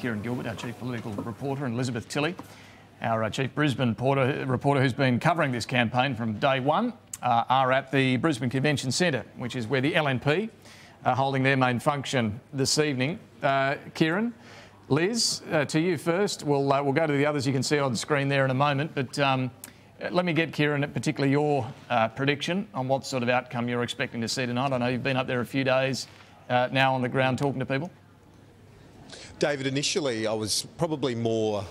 Kieran Gilbert, our chief political reporter, and Elizabeth Tilley, our chief Brisbane reporter who's been covering this campaign from day one, are at the Brisbane Convention Centre, which is where the LNP are holding their main function this evening. Kieran, Liz, to you first. We'll go to the others you can see on the screen there in a moment, but let me get, Kieran, particularly your prediction on what sort of outcome you're expecting to see tonight. I know you've been up there a few days now on the ground talking to people. David, initially I was probably more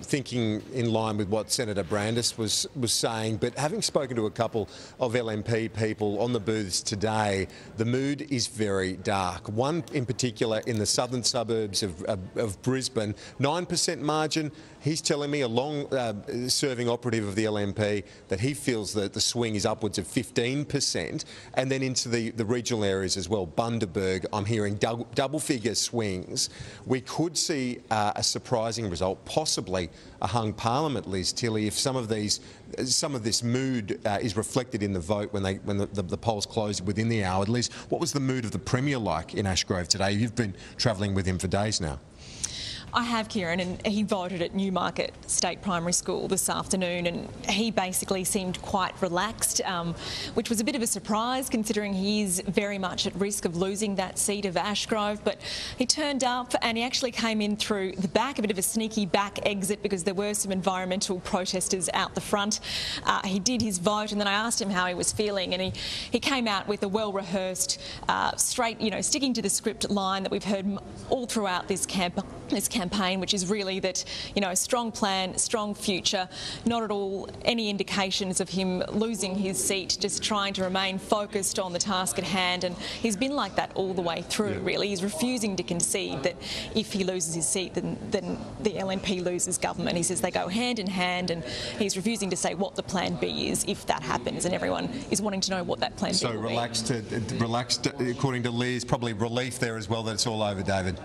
thinking in line with what Senator Brandis was saying, but having spoken to a couple of LNP people on the booths today, the mood is very dark. One in particular in the southern suburbs of Brisbane, 9% margin. He's telling me, a long-serving operative of the LNP, that he feels that the swing is upwards of 15%. And then into the regional areas as well, Bundaberg, I'm hearing double-figure swings. We could see a surprising result, possibly a hung parliament, Liz Tilley, if some of this mood is reflected in the vote when the polls close within the hour. Liz, what was the mood of the Premier like in Ashgrove today? You've been travelling with him for days now. I have, Kieran, and he voted at Newmarket State Primary School this afternoon, and he basically seemed quite relaxed, which was a bit of a surprise considering he's very much at risk of losing that seat of Ashgrove. But he turned up and he actually came in through the back, a bit of a sneaky back exit because there were some environmental protesters out the front. He did his vote, and then I asked him how he was feeling, and he came out with a well-rehearsed, straight, sticking to the script line that we've heard all throughout this campaign, which is really that, strong plan, strong future, not at all any indications of him losing his seat, just trying to remain focused on the task at hand. And he's been like that all the way through, really. He's refusing to concede that if he loses his seat, then the LNP loses government. He says they go hand in hand, and he's refusing to say what the plan B is if that happens, and everyone is wanting to know what that plan B will be. So relaxed, according to Liz, probably relief there as well that it's all over, David.